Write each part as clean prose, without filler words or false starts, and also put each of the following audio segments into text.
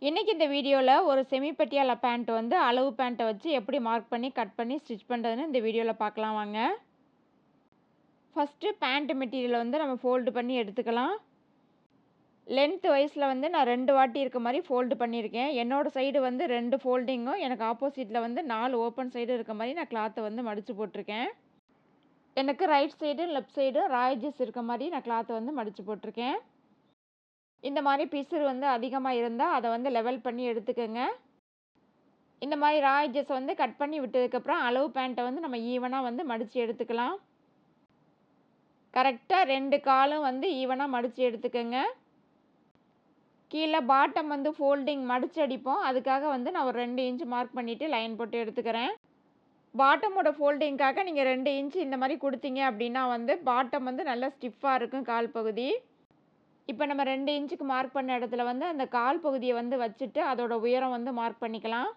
இன்னைக்கு இந்த வீடியோவில் ஒரு செமி பட்டியாலா பேண்ட் வந்து அளவு பேண்ட்டை வச்சு எப்படி மார்க் பண்ணி கட் பண்ணி ஸ்டிச் பண்ணுறதுன்னு இந்த வீடியோவில் பார்க்கலாம் வாங்க. ஃபஸ்ட்டு பேண்ட் மெட்டீரியலை வந்து நம்ம ஃபோல்டு பண்ணி எடுத்துக்கலாம். லென்த் வைஸில் வந்து நான் 2 வாட்டி இருக்க மாதிரி ஃபோல்டு பண்ணியிருக்கேன். என்னோடய சைடு வந்து 2 ஃபோல்டிங்கும் எனக்கு ஆப்போசிட்டில் வந்து 4 ஓப்பன் சைடு இருக்க மாதிரி நான் கிளாத்தை வந்து மடித்து போட்டிருக்கேன். எனக்கு ரைட் சைடு லெஃப்ட் சைடு ராய்ஜஸ் இருக்க மாதிரி நான் கிளாத்தை வந்து மடித்து போட்டிருக்கேன். இந்த மாதிரி பிசுறு வந்து அதிகமாக இருந்தால் அதை வந்து லெவல் பண்ணி எடுத்துக்கோங்க. இந்த மாதிரி ராய்ஜஸ் வந்து கட் பண்ணி விட்டதுக்கப்புறம் அளவு பேண்ட்டை வந்து நம்ம ஈவனாக வந்து மடித்து எடுத்துக்கலாம். கரெக்டாக 2 காலும் வந்து ஈவனாக மடித்து எடுத்துக்கோங்க. கீழே பாட்டம் வந்து ஃபோல்டிங் மடித்து அடிப்போம். அதுக்காக வந்து நான் ஒரு 2 இன்ச் மார்க் பண்ணிவிட்டு லைன் போட்டு எடுத்துக்கிறேன். பாட்டமோட ஃபோல்டிங்காக நீங்கள் 2 இன்ச் இந்த மாதிரி கொடுத்தீங்க அப்படின்னா வந்து பாட்டம் வந்து நல்லா ஸ்டிஃபாக இருக்கும் கால் பகுதி. இப்போ நம்ம 2 இன்ச்சுக்கு மார்க் பண்ண இடத்துல வந்து அந்த கால் பகுதியை வந்து வச்சுட்டு அதோட உயரம் வந்து மார்க் பண்ணிக்கலாம்.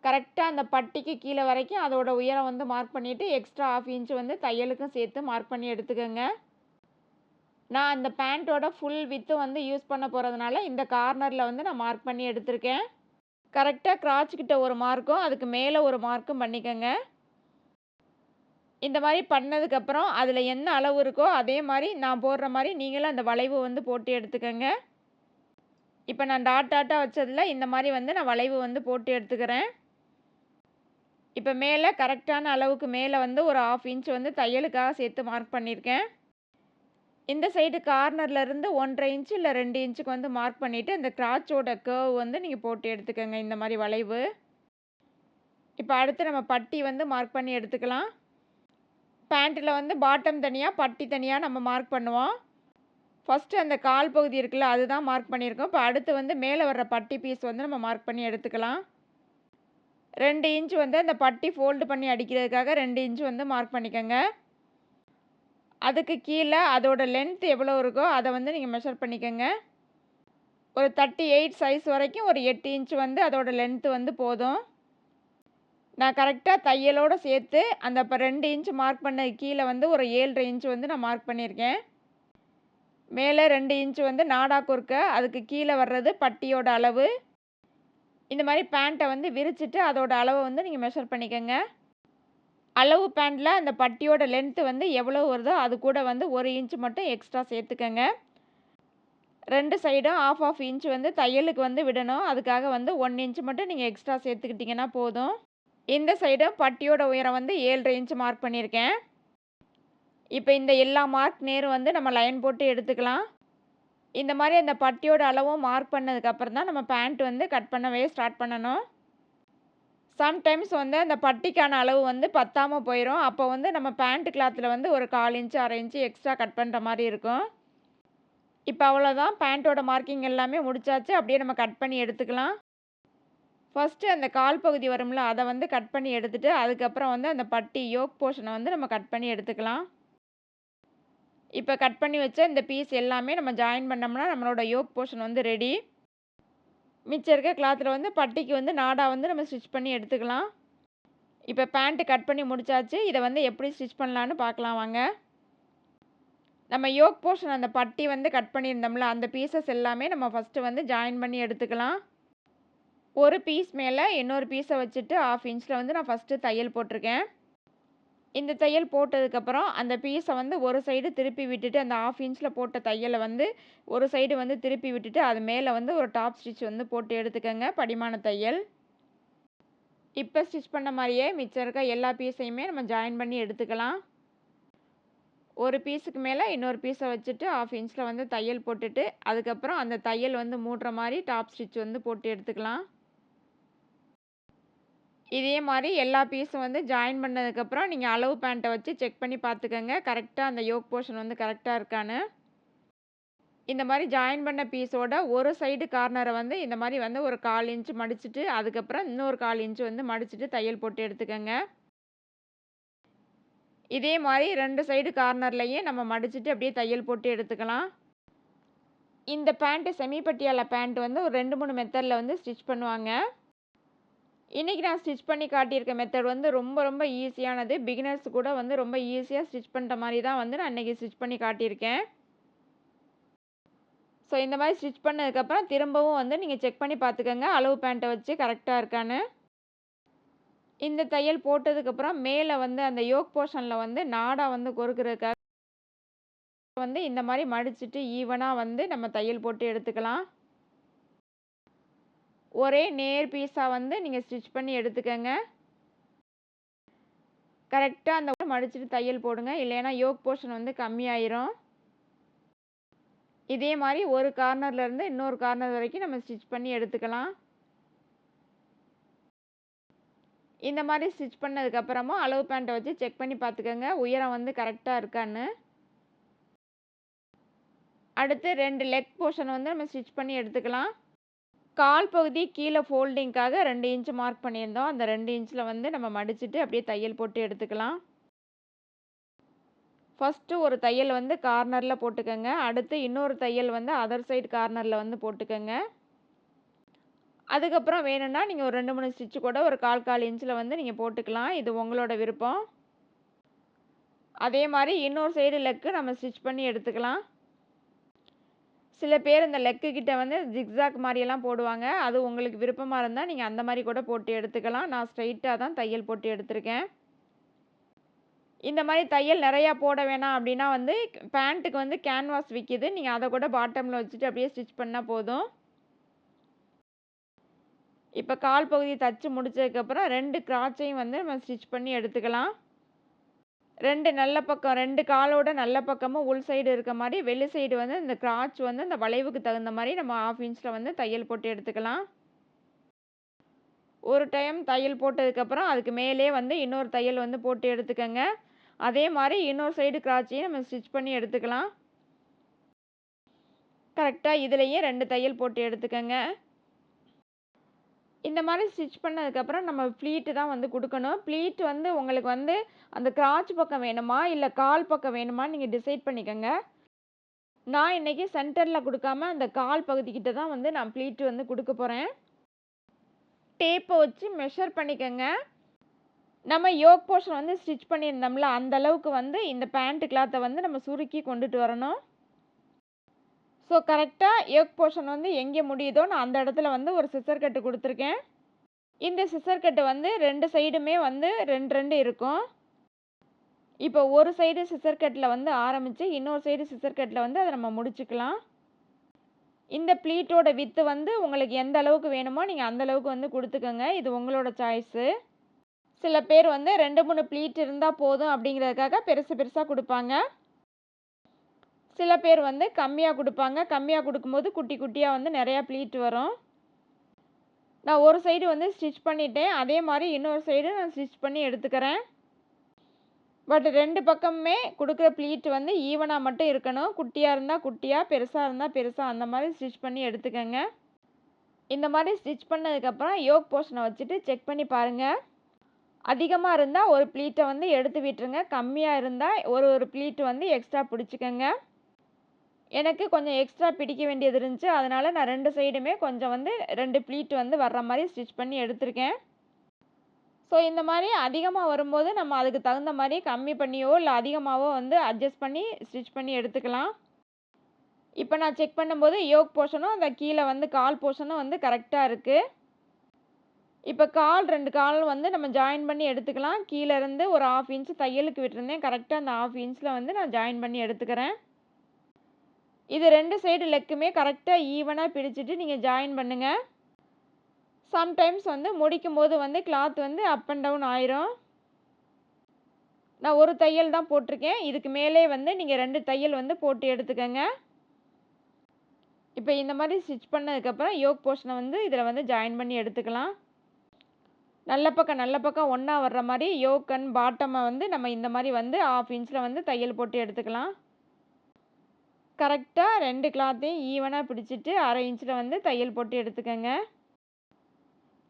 கரெக்டாக அந்த பட்டிக்கு கீழே வரைக்கும் அதோட உயரம் வந்து மார்க் பண்ணிவிட்டு எக்ஸ்ட்ரா 1/2 இன்ச் வந்து தையலுக்கும் சேர்த்து மார்க் பண்ணி எடுத்துக்கோங்க. நான் அந்த பேண்ட்டோட ஃபுல் வித்து வந்து யூஸ் பண்ண போகிறதுனால இந்த கார்னரில் வந்து நான் மார்க் பண்ணி எடுத்திருக்கேன். கரெக்டாக கிராட்ச்கிட்ட ஒரு மார்க்கும் அதுக்கு மேலே ஒரு மார்க்கும் பண்ணிக்கோங்க. இந்த மாதிரி பண்ணதுக்கப்புறம் அதில் என்ன அளவு இருக்கோ அதே மாதிரி நான் போடுற மாதிரி நீங்களும் அந்த வளைவு வந்து போட்டு எடுத்துக்கோங்க. இப்போ நான் டாட் டாட்டாக வச்சதில் இந்த மாதிரி வந்து நான் வளைவு வந்து போட்டு எடுத்துக்கிறேன். இப்போ மேலே கரெக்டான அளவுக்கு மேலே வந்து ஒரு 1/2 இன்ச் வந்து தையலுக்காக சேர்த்து மார்க் பண்ணியிருக்கேன். இந்த சைடு கார்னர்லேருந்து 1.5 இன்ச் இல்லை 2 இன்ச்சுக்கு வந்து மார்க் பண்ணிவிட்டு இந்த கிராச்சோட கர்வ் வந்து நீங்கள் போட்டு எடுத்துக்கோங்க, இந்த மாதிரி வளைவு. இப்போ அடுத்து நம்ம பட்டி வந்து மார்க் பண்ணி எடுத்துக்கலாம். பேண்ட்டில் வந்து பாட்டம் தனியாக பட்டி தனியாக நம்ம மார்க் பண்ணுவோம். ஃபஸ்ட்டு அந்த கால் பகுதி இருக்குல்ல அதுதான் மார்க் பண்ணியிருக்கோம். இப்போ அடுத்து வந்து மேலே வர்ற பட்டி பீஸ் வந்து நம்ம மார்க் பண்ணி எடுத்துக்கலாம். 2 இன்ச் வந்து அந்த பட்டி ஃபோல்டு பண்ணி அடிக்கிறதுக்காக 2 இன்ச் வந்து மார்க் பண்ணிக்கோங்க. அதுக்கு கீழே அதோட லென்த் எவ்வளோ இருக்கோ அதை வந்து நீங்கள் மெஷர் பண்ணிக்கோங்க. ஒரு 38 சைஸ் வரைக்கும் ஒரு 8 இன்ச் வந்து அதோட லென்த்து வந்து போதும். நான் கரெக்டாக தையலோடு சேர்த்து அந்த இப்போ 2 இன்ச் மார்க் பண்ண கீழே வந்து ஒரு 7.5 இன்ச் வந்து நான் மார்க் பண்ணியிருக்கேன். மேலே 2 இன்ச் வந்து நாடா குறுக்க அதுக்கு கீழே வர்றது பட்டியோட அளவு. இந்த மாதிரி பேண்ட்டை வந்து விரிச்சிட்டு அதோட அளவை வந்து நீங்கள் மெஷர் பண்ணிக்கோங்க. அளவு பேண்ட்டில் அந்த பட்டியோட லென்த்து வந்து எவ்வளோ வருதோ அது கூட வந்து 1 இன்ச் மட்டும் எக்ஸ்ட்ரா சேர்த்துக்கோங்க. 2 சைடும் 1/2 இன்ச் வந்து தையலுக்கு வந்து விடணும். அதுக்காக வந்து 1 இன்ச் மட்டும் நீங்கள் எக்ஸ்ட்ரா சேர்த்துக்கிட்டிங்கன்னா போதும். இந்த சைடும் பட்டியோட உயரம் வந்து 7.5 இன்ச் மார்க் பண்ணியிருக்கேன். இப்போ இந்த எல்லா மார்க் நேரும் வந்து நம்ம லைன் போட்டு எடுத்துக்கலாம். இந்த மாதிரி அந்த பட்டியோட அளவும் மார்க் பண்ணதுக்கப்புறம் தான் நம்ம பேண்ட் வந்து கட் பண்ணவே ஸ்டார்ட் பண்ணணும். சம்டைம்ஸ் வந்து அந்த பட்டிக்கான அளவு வந்து பத்தாமல் போயிடும். அப்போ வந்து நம்ம பேண்ட் கிளாத்தில் வந்து ஒரு 1/4 இன்ச் 1/2 இன்ச் எக்ஸ்ட்ரா கட் பண்ணுற மாதிரி இருக்கும். இப்போ அவ்வளோதான், பேண்ட்டோட மார்க்கிங் எல்லாமே முடிச்சாச்சு. அப்படியே நம்ம கட் பண்ணி எடுத்துக்கலாம். ஃபஸ்ட்டு அந்த கால் பகுதி வரும்ல அதை வந்து கட் பண்ணி எடுத்துகிட்டு அதுக்கப்புறம் வந்து அந்த பட்டி யோக் போர்ஷனை வந்து நம்ம கட் பண்ணி எடுத்துக்கலாம். இப்போ கட் பண்ணி வச்ச இந்த பீஸ் எல்லாமே நம்ம ஜாயின் பண்ணோம்னா நம்மளோட யோக் போர்ஷன் வந்து ரெடி. மிச்சம் இருக்க கிளாத்தில் வந்து பட்டிக்கு வந்து நாடா வந்து நம்ம ஸ்டிச் பண்ணி எடுத்துக்கலாம். இப்போ பேண்ட்டு கட் பண்ணி முடிச்சாச்சு. இதை வந்து எப்படி ஸ்டிச் பண்ணலான்னு பார்க்கலாம் வாங்க. நம்ம யோக் போர்ஷன் அந்த பட்டி வந்து கட் பண்ணியிருந்தோம்ல அந்த பீசஸ் எல்லாமே நம்ம ஃபஸ்ட்டு வந்து ஜாயின் பண்ணி எடுத்துக்கலாம். ஒரு பீஸ் மேலே இன்னொரு பீஸை வச்சுட்டு 1/2 இன்ச்சில் வந்து நான் ஃபஸ்ட்டு தையல் போட்டிருக்கேன். இந்த தையல் போட்டதுக்கப்புறம் அந்த பீஸை வந்து ஒரு சைடு திருப்பி விட்டுட்டு அந்த 1/2 இன்ச்சில் போட்ட தையலை வந்து ஒரு சைடு வந்து திருப்பி விட்டுட்டு அது மேலே வந்து ஒரு டாப் ஸ்டிச் வந்து போட்டு எடுத்துக்கோங்க, படிமான தையல். இப்போ ஸ்டிச் பண்ண மாதிரியே மிச்சம் இருக்க எல்லா பீஸையுமே நம்ம ஜாயின் பண்ணி எடுத்துக்கலாம். ஒரு பீஸுக்கு மேலே இன்னொரு பீஸை வச்சுட்டு 1/2 இன்ச்சில் வந்து தையல் போட்டுட்டு அதுக்கப்புறம் அந்த தையல் வந்து மூடுற மாதிரி டாப் ஸ்டிச் வந்து போட்டு எடுத்துக்கலாம். இதே மாதிரி எல்லா பீஸும் வந்து ஜாயின் பண்ணதுக்கப்புறம் நீங்கள் அளவு பேண்ட்டை வச்சு செக் பண்ணி பார்த்துக்கோங்க, கரெக்டாக அந்த யோக் போர்ஷன் வந்து கரெக்டாக இருக்கான்னு. இந்த மாதிரி ஜாயின் பண்ண பீஸோட ஒரு சைடு கார்னரை வந்து இந்த மாதிரி வந்து ஒரு 1/4 இன்ச் மடிச்சுட்டு அதுக்கப்புறம் இன்னொரு 1/4 இன்ச் வந்து மடிச்சுட்டு தையல் போட்டு எடுத்துக்கோங்க. இதே மாதிரி 2 சைடு கார்னர்லையும் நம்ம மடிச்சுட்டு அப்படியே தையல் போட்டு எடுத்துக்கலாம். இந்த பேண்ட்டு செமி பட்டியாலா பேண்ட் வந்து ஒரு 2-3 மெத்தடில் வந்து ஸ்டிச் பண்ணுவாங்க. இன்றைக்கி நான் ஸ்டிச் பண்ணி காட்டியிருக்க மெத்தட் வந்து ரொம்ப ரொம்ப ஈஸியானது. பிகினர்ஸ் கூட வந்து ரொம்ப ஈஸியாக ஸ்டிச் பண்ணுற மாதிரி தான் வந்து நான் இன்றைக்கி ஸ்டிச் பண்ணி காட்டியிருக்கேன். ஸோ இந்த மாதிரி ஸ்டிச் பண்ணதுக்கப்புறம் திரும்பவும் வந்து நீங்கள் செக் பண்ணி பார்த்துக்கோங்க அளவு பேண்ட்டை வச்சு கரெக்டாக இருக்கான்னு. இந்த தையல் போட்டதுக்கப்புறம் மேலே வந்து அந்த யோக் போர்ஷனில் வந்து நாடா வந்து கொறுக்கிறதுக்காக வந்து இந்த மாதிரி மடிச்சுட்டு ஈவனாக வந்து நம்ம தையல் போட்டு எடுத்துக்கலாம். ஒரே நேர் பீஸாக வந்து நீங்கள் ஸ்டிச் பண்ணி எடுத்துக்கங்க. கரெக்டாக அந்த மடிச்சுட்டு தையல் போடுங்க, இல்லைன்னா யோக் போர்ஷன் வந்து கம்மியாயிரும். இதே மாதிரி ஒரு கார்னர்லேருந்து இன்னொரு கார்னர் வரைக்கும் நம்ம ஸ்டிச் பண்ணி எடுத்துக்கலாம். இந்த மாதிரி ஸ்டிச் பண்ணதுக்கப்புறமா அளவு பேண்ட்டை வச்சு செக் பண்ணி பார்த்துக்கோங்க உயரம் வந்து கரெக்டாக இருக்கான்னு. அடுத்து 2 லெக் போர்ஷன் வந்து நம்ம ஸ்டிச் பண்ணி எடுத்துக்கலாம். கால் பகுதி கீழே ஃபோல்டிங்க்காக 2 இன்ச் மார்க் பண்ணியிருந்தோம். அந்த 2 இன்ச்சில் வந்து நம்ம மடிச்சுட்டு அப்படியே தையல் போட்டு எடுத்துக்கலாம். ஃபஸ்ட்டு ஒரு தையல் வந்து கார்னரில் போட்டுக்கோங்க. அடுத்து இன்னொரு தையல் வந்து அதர் சைடு கார்னரில் வந்து போட்டுக்கோங்க. அதுக்கப்புறம் வேணும்னா நீங்கள் ஒரு 2, 3 ஸ்டிச்சு கூட ஒரு 1/4 இன்ச்சில் வந்து நீங்கள் போட்டுக்கலாம். இது உங்களோட விருப்பம். அதே மாதிரி இன்னொரு சைடு லெக்கு நம்ம ஸ்டிச் பண்ணி எடுத்துக்கலாம். சில பேர் இந்த லெக்கு கிட்ட வந்து ஜிக்ஸாக் மாதிரியெல்லாம் போடுவாங்க. அது உங்களுக்கு விருப்பமாக இருந்தால் நீங்கள் அந்த மாதிரி கூட போட்டு எடுத்துக்கலாம். நான் ஸ்ட்ரைட்டாக தான் தையல் போட்டு எடுத்திருக்கேன். இந்த மாதிரி தையல் நிறையா போட வேணாம் அப்படின்னா வந்து பேண்ட்டுக்கு வந்து கேன்வாஸ் விற்கிது. நீங்கள் அதை கூட பாட்டமில் வச்சுட்டு அப்படியே ஸ்டிச் பண்ணால் போதும். இப்போ கால் பகுதி தச்சு முடிச்சதுக்கப்புறம் 2 கிராச்சையும் வந்து நம்ம ஸ்டிச் பண்ணி எடுத்துக்கலாம். 2 நல்ல பக்கம் 2 காலோட நல்ல பக்கமும் உள் சைடு இருக்க மாதிரி வெளி சைடு வந்து இந்த கிராச் வந்து இந்த வளைவுக்கு தகுந்த மாதிரி நம்ம 1/2 இன்ச்சில் வந்து தையல் போட்டு எடுத்துக்கலாம். ஒரு டைம் தையல் போட்டதுக்கப்புறம் அதுக்கு மேலே வந்து இன்னொரு தையல் வந்து போட்டு எடுத்துக்கோங்க. அதே மாதிரி இன்னொரு சைடு கிராச்சையும் நம்ம ஸ்டிச் பண்ணி எடுத்துக்கலாம். கரெக்டாக இதுலேயும் 2 தையல் போட்டு எடுத்துக்கோங்க. இந்த மாதிரி ஸ்டிச் பண்ணதுக்கப்புறம் நம்ம ப்ளீட்டு தான் வந்து கொடுக்கணும். ப்ளீட் வந்து உங்களுக்கு வந்து அந்த கிராச் பக்கம் வேணுமா இல்லை கால் பக்கம் வேணுமான்னு நீங்கள் டிசைட் பண்ணிக்கோங்க. நான் இன்றைக்கி சென்டரில் கொடுக்காம அந்த கால் பகுதிக்கிட்ட தான் வந்து நான் ப்ளீட்டு வந்து கொடுக்க போகிறேன். டேப்பை வச்சு மெஷர் பண்ணிக்கோங்க. நம்ம யோக் போர்ஷன் வந்து ஸ்டிச் பண்ணியிருந்தோம்ல அந்த அளவுக்கு வந்து இந்த பேண்ட் கிளாத்தை வந்து நம்ம சுருக்கி கொண்டுட்டு வரணும். ஸோ கரெக்டாக யோக் போர்ஷன் வந்து எங்கே முடியுதோ நான் அந்த இடத்துல வந்து ஒரு சிசர் கட்டு கொடுத்துருக்கேன். இந்த சிசர் கட்டு வந்து 2 சைடுமே வந்து 2, 2 இருக்கும். இப்போ ஒரு சைடு சிசர் கட்டில் வந்து ஆரம்பித்து இன்னொரு சைடு சிசர் கட்டில் வந்து அதை நம்ம முடிச்சுக்கலாம். இந்த ப்ளீட்டோட வித்து வந்து உங்களுக்கு எந்த அளவுக்கு வேணுமோ நீங்கள் அந்த அளவுக்கு வந்து கொடுத்துக்கோங்க. இது உங்களோட சாய்ஸு. சில பேர் வந்து 2, 3 ப்ளீட் இருந்தால் போதும் அப்படிங்கிறதுக்காக பெருசு பெருசாக கொடுப்பாங்க. சில பேர் வந்து கம்மியாக கொடுப்பாங்க. கம்மியாக கொடுக்கும்போது குட்டி குட்டியாக வந்து நிறையா ப்ளீட் வரும். நான் ஒரு சைடு வந்து ஸ்டிச் பண்ணிட்டேன். அதே மாதிரி இன்னொரு சைடு நான் ஸ்டிச் பண்ணி எடுத்துக்கிறேன். பட் 2 பக்கமுமே கொடுக்குற ப்ளீட் வந்து ஈவனாக மட்டும் இருக்கணும். குட்டியாக இருந்தால் குட்டியாக, பெருசாக இருந்தால் பெருசாக அந்த மாதிரி ஸ்டிச் பண்ணி எடுத்துக்கோங்க. இந்த மாதிரி ஸ்டிச் பண்ணதுக்கப்புறம் யோக் போர்ஷனை வச்சுட்டு செக் பண்ணி பாருங்கள். அதிகமாக இருந்தால் ஒரு ப்ளீட்டை வந்து எடுத்து விட்டுருங்க. கம்மியாக இருந்தால் ஒரு ப்ளீட் வந்து எக்ஸ்ட்ரா பிடிச்சிக்கோங்க. எனக்கு கொஞ்சம் எக்ஸ்ட்ரா பிடிக்க வேண்டியது இருந்துச்சு. அதனால் நான் 2 சைடுமே கொஞ்சம் வந்து 2 ப்ளீட் வந்து வர்ற மாதிரி ஸ்டிச் பண்ணி எடுத்திருக்கேன். ஸோ இந்த மாதிரி அதிகமாக வரும்போது நம்ம அதுக்கு தகுந்த மாதிரி கம்மி பண்ணியோ இல்லை அதிகமாகவோ வந்து அட்ஜஸ்ட் பண்ணி ஸ்டிச் பண்ணி எடுத்துக்கலாம். இப்போ நான் செக் பண்ணும்போது யோக் போர்ஷனும் அந்த கீழே வந்து கால் போர்ஷனும் வந்து கரெக்டாக இருக்குது. இப்போ 2 கால் வந்து நம்ம ஜாயின் பண்ணி எடுத்துக்கலாம். கீழே இருந்து ஒரு 1/2 இன்ச் தையலுக்கு விட்டுருந்தேன். கரெக்டாக அந்த 1/2 இன்ச்சில் வந்து நான் ஜாயின் பண்ணி எடுத்துக்கிறேன். இது 2 சைடு லெக்குமே கரெக்டாக ஈவனாக பிடிச்சிட்டு நீங்கள் ஜாயின் பண்ணுங்கள். சம்டைம்ஸ் வந்து முடிக்கும்போது வந்து கிளாத் வந்து அப் அண்ட் டவுன் ஆயிரும். நான் ஒரு தையல் தான் போட்டிருக்கேன். இதுக்கு மேலே வந்து நீங்கள் 2 தையல் வந்து போட்டு எடுத்துக்கோங்க. இப்போ இந்த மாதிரி ஸ்டிச் பண்ணதுக்கப்புறம் யோக் போர்ஷனை வந்து இதில் வந்து ஜாயின் பண்ணி எடுத்துக்கலாம். நல்ல பக்கம் ஒன்றா வர்ற மாதிரி யோக் அண்ட் பாட்டமை வந்து நம்ம இந்த மாதிரி வந்து 1/2 இன்ச்சில் வந்து தையல் போட்டு எடுத்துக்கலாம். கரெக்டாக 2 கிளாத்தையும் ஈவனாக பிடிச்சிட்டு 1/2 இன்ச்சில் வந்து தையல் போட்டு எடுத்துக்கோங்க.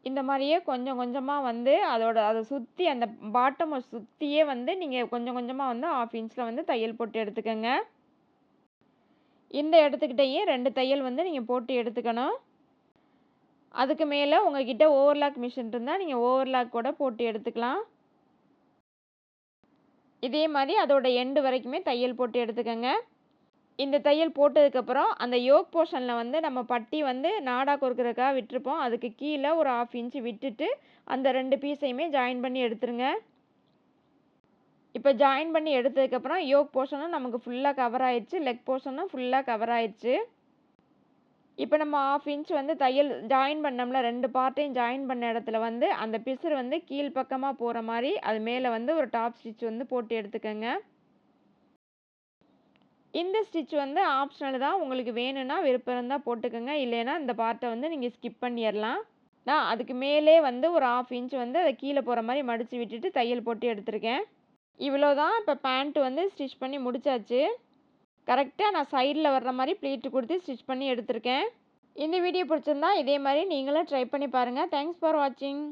இந்த மாதிரியே கொஞ்சம் கொஞ்சமாக வந்து அதை சுற்றி அந்த பாட்டமை சுற்றியே வந்து நீங்கள் கொஞ்சம் கொஞ்சமாக வந்து 1/2 இன்ச்சில் வந்து தையல் போட்டு எடுத்துக்கோங்க. இந்த இடத்துக்கிட்டேயே 2 தையல் வந்து நீங்கள் போட்டு எடுத்துக்கணும். அதுக்கு மேலே உங்கள்கிட்ட ஓவர்லாக் மிஷின் இருந்தால் நீங்கள் ஓவர்லாக் கூட போட்டு எடுத்துக்கலாம். இதே மாதிரி அதோட எண்டு வரைக்குமே தையல் போட்டு எடுத்துக்கோங்க. இந்த தையல் போட்டதுக்கப்புறம் அந்த யோக் போர்ஷனில் வந்து நம்ம பட்டி வந்து நாடா கொறுக்கிறதுக்காக விட்டுருப்போம். அதுக்கு கீழே ஒரு 1/2 இன்ச்சு விட்டுட்டு அந்த 2 பீஸையுமே ஜாயின் பண்ணி எடுத்துருங்க. இப்போ ஜாயின் பண்ணி எடுத்ததுக்கப்புறம் யோக் போர்ஷனும் நமக்கு ஃபுல்லாக கவர் ஆயிடுச்சு. லெக் போர்ஷனும் ஃபுல்லாக கவர் ஆயிடுச்சு. இப்போ நம்ம 1/2 இன்ச் வந்து தையல் ஜாயின் பண்ணோம்ல 2 பார்ட்டையும் ஜாயின் பண்ண இடத்துல வந்து அந்த பிசுறு வந்து கீழ் பக்கமாக போகிற மாதிரி அது மேலே வந்து ஒரு டாப் ஸ்டிச் வந்து போட்டு எடுத்துக்கோங்க. இந்த ஸ்டிச் வந்து ஆப்ஷனல் தான். உங்களுக்கு வேணும்னா விருப்பம் இருந்தால் போட்டுக்கோங்க. இல்லைன்னா இந்த பார்ட்டை வந்து நீங்கள் ஸ்கிப் பண்ணிடலாம். நான் அதுக்கு மேலே வந்து ஒரு 1/2 இன்ச் வந்து அதை கீழே போகிற மாதிரி மடித்து விட்டுட்டு தையல் போட்டு எடுத்திருக்கேன். இவ்வளோதான். இப்போ பேண்ட் வந்து ஸ்டிச் பண்ணி முடிச்சாச்சு. கரெக்டாக நான் சைடில் வர்ற மாதிரி ப்ளீட்டு கொடுத்து ஸ்டிச் பண்ணி எடுத்திருக்கேன். இந்த வீடியோ பிடிச்சிருந்தா இதே மாதிரி நீங்களும் ட்ரை பண்ணி பாருங்கள். தேங்க்ஸ் ஃபார் வாட்சிங்.